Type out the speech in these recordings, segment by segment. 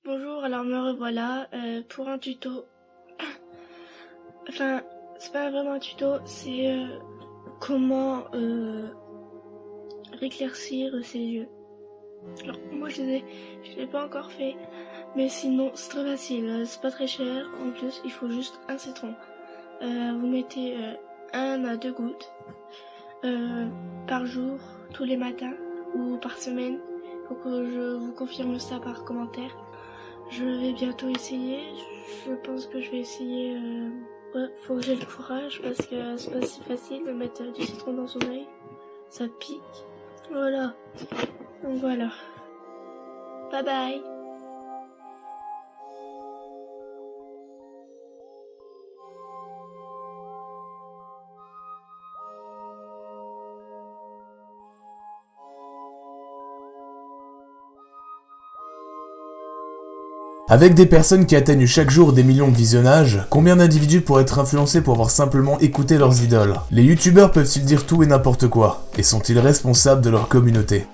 Bonjour, alors me revoilà pour un tuto. Enfin, c'est pas vraiment un tuto, c'est comment réclaircir ses yeux. Alors moi je l'ai pas encore fait, mais sinon c'est très facile, c'est pas très cher. En plus, il faut juste un citron. Vous mettez 1 à 2 gouttes par jour, tous les matins ou par semaine. Faut que je vous confirme ça par commentaire. Je vais bientôt essayer. Je pense que je vais essayer. Ouais, faut que j'ai le courage parce que c'est pas si facile de mettre du citron dans son œil. Ça pique. Voilà. Donc voilà. Bye bye. Avec des personnes qui atteignent chaque jour des millions de visionnages, combien d'individus pourraient être influencés pour avoir simplement écouté leurs idoles? Les youtubeurs peuvent-ils dire tout et n'importe quoi? Et sont-ils responsables de leur communauté?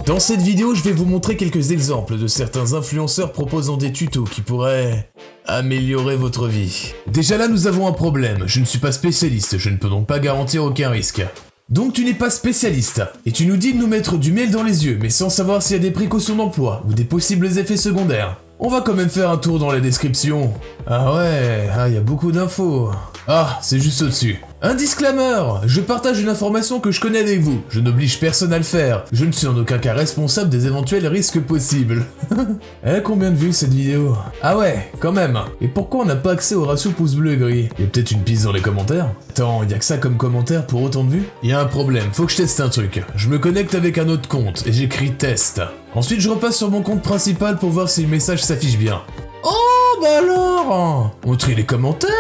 Dans cette vidéo, je vais vous montrer quelques exemples de certains influenceurs proposant des tutos qui pourraient améliorer votre vie. Déjà là, nous avons un problème. Je ne suis pas spécialiste, je ne peux donc pas garantir aucun risque. Donc tu n'es pas spécialiste, et tu nous dis de nous mettre du miel dans les yeux, mais sans savoir s'il y a des précautions d'emploi ou des possibles effets secondaires. On va quand même faire un tour dans la description. Ah ouais, il y a beaucoup d'infos. Ah, c'est juste au-dessus. Un disclaimer, je partage une information que je connais avec vous. Je n'oblige personne à le faire. Je ne suis en aucun cas responsable des éventuels risques possibles. Combien de vues cette vidéo? Ah ouais, quand même. Et pourquoi on n'a pas accès au ratio pouce bleu et gris? Y a peut-être une piste dans les commentaires? Attends, y a que ça comme commentaire pour autant de vues? Y a un problème, faut que je teste un truc. Je me connecte avec un autre compte et j'écris test. Ensuite je repasse sur mon compte principal pour voir si le message s'affiche bien. Oh bah alors, on trie les commentaires.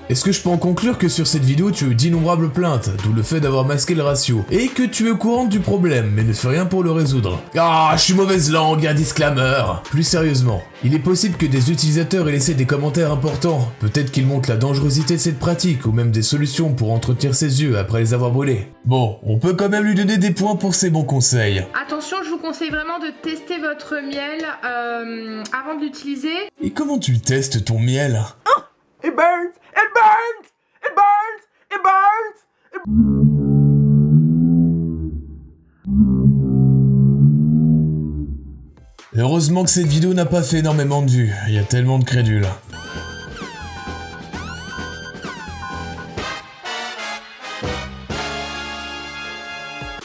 Est-ce que je peux en conclure que sur cette vidéo tu as eu d'innombrables plaintes, d'où le fait d'avoir masqué le ratio, et que tu es au courant du problème mais ne fais rien pour le résoudre? Ah, je suis mauvaise langue, un disclaimer. Plus sérieusement, il est possible que des utilisateurs aient laissé des commentaires importants, peut-être qu'ils montrent la dangerosité de cette pratique ou même des solutions pour entretenir ses yeux après les avoir brûlés. Bon, on peut quand même lui donner des points pour ses bons conseils. Attention, je vous conseille vraiment de tester votre miel avant de l'utiliser. Et comment tu testes ton miel? Oh, it burns! It burns! It burns! It burns! Heureusement que cette vidéo n'a pas fait énormément de vues, il y a tellement de crédules.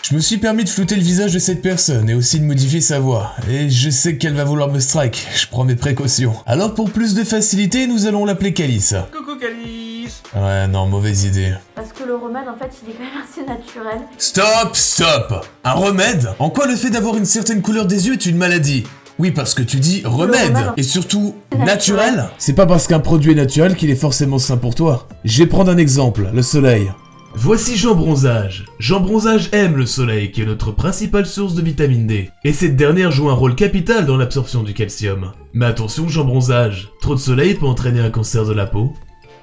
Je me suis permis de flouter le visage de cette personne et aussi de modifier sa voix. Et je sais qu'elle va vouloir me strike, je prends mes précautions. Alors pour plus de facilité, nous allons l'appeler Calice. Coucou Calice! Ouais, non, mauvaise idée. Parce que le remède, en fait, il est quand même assez naturel. Stop! Un remède? En quoi le fait d'avoir une certaine couleur des yeux est une maladie? Oui, parce que tu dis remède, et surtout naturel. C'est pas parce qu'un produit est naturel qu'il est forcément sain pour toi. Je vais prendre un exemple, le soleil. Voici Jean Bronzage. Jean Bronzage aime le soleil, qui est notre principale source de vitamine D. Et cette dernière joue un rôle capital dans l'absorption du calcium. Mais attention Jean Bronzage, trop de soleil peut entraîner un cancer de la peau.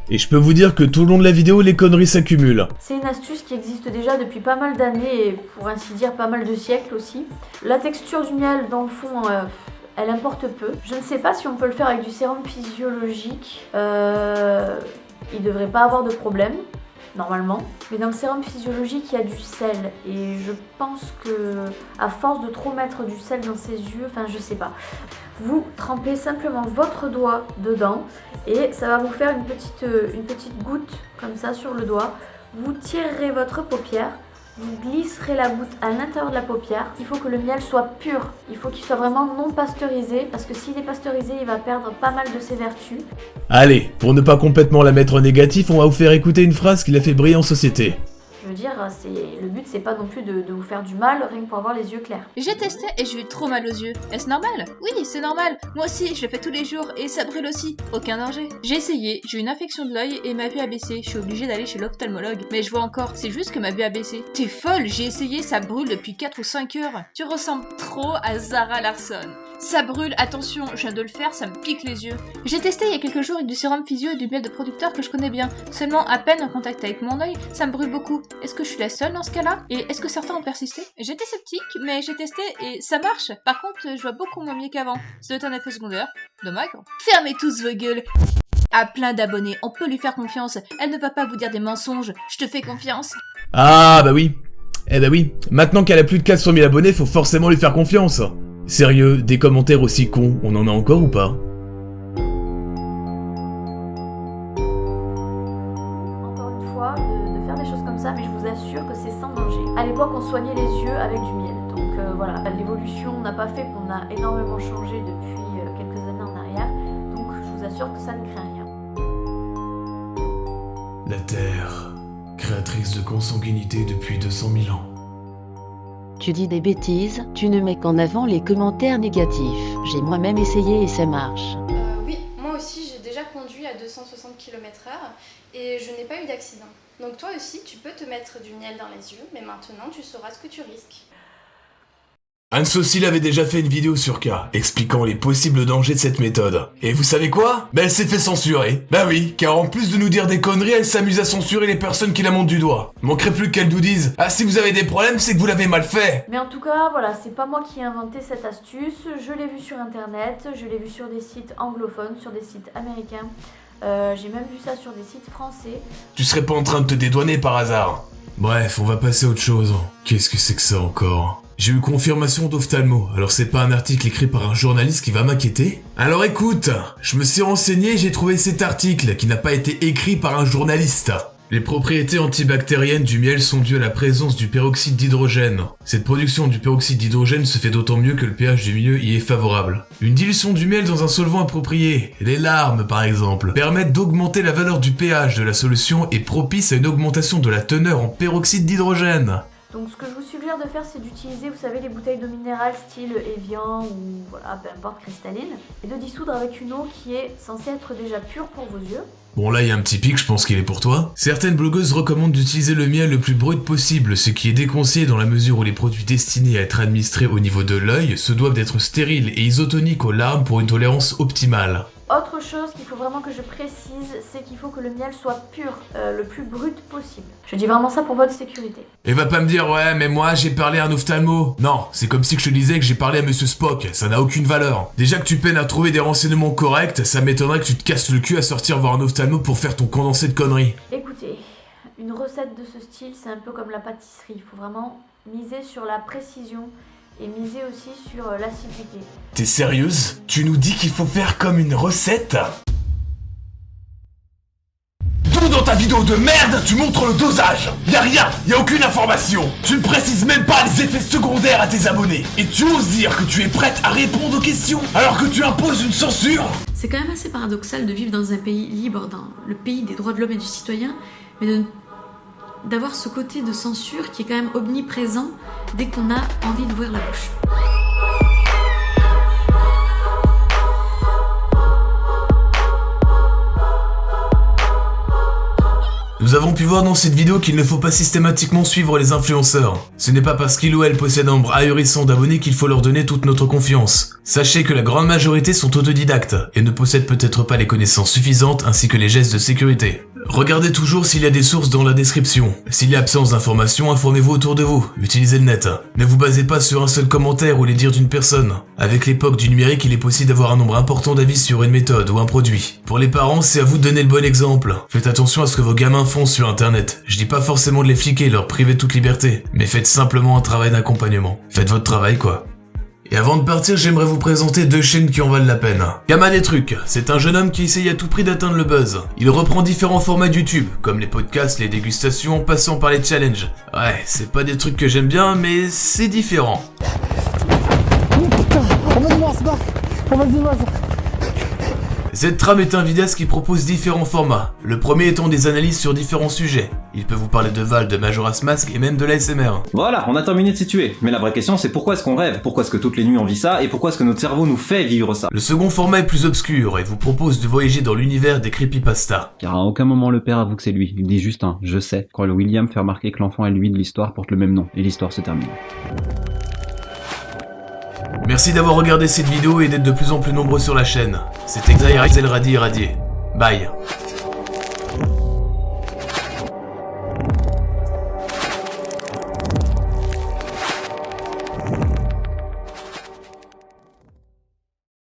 Et je peux vous dire que tout le long de la vidéo, les conneries s'accumulent. C'est une astuce qui existe déjà depuis pas mal d'années et pour ainsi dire pas mal de siècles aussi. La texture du miel, dans le fond, elle importe peu. Je ne sais pas si on peut le faire avec du sérum physiologique. Il devrait pas avoir de problème, normalement. Mais dans le sérum physiologique, il y a du sel. Et je pense que, à force de trop mettre du sel dans ses yeux, enfin je sais pas. Vous trempez simplement votre doigt dedans et ça va vous faire une petite goutte comme ça sur le doigt. Vous tirerez votre paupière, vous glisserez la goutte à l'intérieur de la paupière. Il faut que le miel soit pur, il faut qu'il soit vraiment non pasteurisé parce que s'il est pasteurisé, il va perdre pas mal de ses vertus. Allez, pour ne pas complètement la mettre en négatif, on va vous faire écouter une phrase qui l'a fait briller en société. Je veux dire, le but c'est pas non plus de vous faire du mal, rien que pour avoir les yeux clairs. J'ai testé et j'ai eu trop mal aux yeux. Est-ce normal? Oui, c'est normal. Moi aussi, je le fais tous les jours et ça brûle aussi. Aucun danger. J'ai essayé, j'ai eu une infection de l'œil et ma vue a baissé. Je suis obligée d'aller chez l'ophtalmologue. Mais je vois encore, c'est juste que ma vue a baissé. T'es folle, j'ai essayé, ça brûle depuis 4 ou 5 heures. Tu ressembles trop à Zara Larsson. Ça brûle, attention, je viens de le faire, ça me pique les yeux. J'ai testé il y a quelques jours avec du sérum physio et du miel de producteur que je connais bien. Seulement à peine en contact avec mon œil, ça me brûle beaucoup. Est-ce que je suis la seule dans ce cas-là? Et est-ce que certains ont persisté? J'étais sceptique, mais j'ai testé et ça marche. Par contre, je vois beaucoup moins bien qu'avant. Ça doit être un effet secondaire. Dommage. Fermez tous vos gueules. À plein d'abonnés, on peut lui faire confiance. Elle ne va pas vous dire des mensonges. Je te fais confiance. Ah bah oui. Eh bah oui, maintenant qu'elle a plus de 400 000 abonnés, faut forcément lui faire confiance. Sérieux, des commentaires aussi cons, on en a encore ou pas? Encore une fois, de faire des choses comme ça, mais je vous assure que c'est sans danger. À l'époque, on soignait les yeux avec du miel. Donc voilà, l'évolution n'a pas fait qu'on a énormément changé depuis quelques années en arrière. Donc je vous assure que ça ne craint rien. La Terre, créatrice de consanguinité depuis 200 000 ans. Tu dis des bêtises, tu ne mets qu'en avant les commentaires négatifs. J'ai moi-même essayé et ça marche. Oui, moi aussi j'ai déjà conduit à 260 km/h et je n'ai pas eu d'accident. Donc toi aussi tu peux te mettre du miel dans les yeux, mais maintenant tu sauras ce que tu risques. Anne-Sophie avait déjà fait une vidéo sur K, expliquant les possibles dangers de cette méthode. Et vous savez quoi? Ben elle s'est fait censurer. Bah oui, car en plus de nous dire des conneries, elle s'amuse à censurer les personnes qui la montent du doigt. Manquerait plus qu'elle nous dise « Ah, si vous avez des problèmes, c'est que vous l'avez mal fait !» Mais en tout cas, voilà, c'est pas moi qui ai inventé cette astuce. Je l'ai vu sur internet, je l'ai vu sur des sites anglophones, sur des sites américains. J'ai même vu ça sur des sites français. Tu serais pas en train de te dédouaner par hasard? Bref, on va passer à autre chose. Qu'est-ce que c'est que ça encore? J'ai eu confirmation d'ophtalmo, alors c'est pas un article écrit par un journaliste qui va m'inquiéter? Alors écoute, je me suis renseigné et j'ai trouvé cet article qui n'a pas été écrit par un journaliste. Les propriétés antibactériennes du miel sont dues à la présence du peroxyde d'hydrogène. Cette production du peroxyde d'hydrogène se fait d'autant mieux que le pH du milieu y est favorable. Une dilution du miel dans un solvant approprié, les larmes par exemple, permettent d'augmenter la valeur du pH de la solution et propice à une augmentation de la teneur en peroxyde d'hydrogène. Donc ce que je vous suggère de faire, c'est d'utiliser, vous savez, les bouteilles d'eau minérale style Evian ou voilà, peu importe, cristalline, et de dissoudre avec une eau qui est censée être déjà pure pour vos yeux. Bon là il y a un petit pic, je pense qu'il est pour toi. Certaines blogueuses recommandent d'utiliser le miel le plus brut possible, ce qui est déconseillé dans la mesure où les produits destinés à être administrés au niveau de l'œil se doivent d'être stériles et isotoniques aux larmes pour une tolérance optimale. Autre chose qu'il faut vraiment que je précise, c'est qu'il faut que le miel soit pur, le plus brut possible. Je dis vraiment ça pour votre sécurité. Et va pas me dire ouais mais moi j'ai parlé à un ophtalmo. Non, c'est comme si je te disais que j'ai parlé à Monsieur Spock, ça n'a aucune valeur. Déjà que tu peines à trouver des renseignements corrects, ça m'étonnerait que tu te casses le cul à sortir voir un ophtalmo pour faire ton condensé de conneries. Écoutez, une recette de ce style, c'est un peu comme la pâtisserie, il faut vraiment miser sur la précision et miser aussi sur l'acidité. T'es sérieuse? Tu nous dis qu'il faut faire comme une recette? D'où dans ta vidéo de merde, tu montres le dosage? Y'a rien, y'a aucune information. Tu ne précises même pas les effets secondaires à tes abonnés. Et tu oses dire que tu es prête à répondre aux questions alors que tu imposes une censure? C'est quand même assez paradoxal de vivre dans un pays libre, dans le pays des droits de l'homme et du citoyen, mais d'avoir ce côté de censure qui est quand même omniprésent dès qu'on a envie d'ouvrir la bouche. Nous avons pu voir dans cette vidéo qu'il ne faut pas systématiquement suivre les influenceurs. Ce n'est pas parce qu'il ou elle possède un nombre ahurissant d'abonnés qu'il faut leur donner toute notre confiance. Sachez que la grande majorité sont autodidactes et ne possèdent peut-être pas les connaissances suffisantes ainsi que les gestes de sécurité. Regardez toujours s'il y a des sources dans la description. S'il y a absence d'informations, informez-vous autour de vous. Utilisez le net. Ne vous basez pas sur un seul commentaire ou les dires d'une personne. Avec l'époque du numérique, il est possible d'avoir un nombre important d'avis sur une méthode ou un produit. Pour les parents, c'est à vous de donner le bon exemple. Faites attention à ce que vos gamins font sur internet. Je dis pas forcément de les fliquer, leur priver de toute liberté, mais faites simplement un travail d'accompagnement. Faites votre travail quoi. Et avant de partir, j'aimerais vous présenter deux chaînes qui en valent la peine. Gamma des trucs, c'est un jeune homme qui essaye à tout prix d'atteindre le buzz. Il reprend différents formats de YouTube, comme les podcasts, les dégustations, en passant par les challenges. Ouais, c'est pas des trucs que j'aime bien, mais c'est différent. Oh putain, on va devoir se battre, on va devoir se... Ztram est un vidéaste qui propose différents formats, le premier étant des analyses sur différents sujets. Il peut vous parler de Val, de Majora's Mask et même de l'ASMR. Voilà, on a terminé de situer. Mais la vraie question c'est pourquoi est-ce qu'on rêve? Pourquoi est-ce que toutes les nuits on vit ça? Et pourquoi est-ce que notre cerveau nous fait vivre ça? Le second format est plus obscur et vous propose de voyager dans l'univers des creepypastas. Car à aucun moment le père avoue que c'est lui. Il dit juste un « je sais » quand le William fait remarquer que l'enfant et lui de l'histoire portent le même nom. Et l'histoire se termine. Merci d'avoir regardé cette vidéo et d'être de plus en plus nombreux sur la chaîne. C'était Xaïra Radi Irradié. Bye.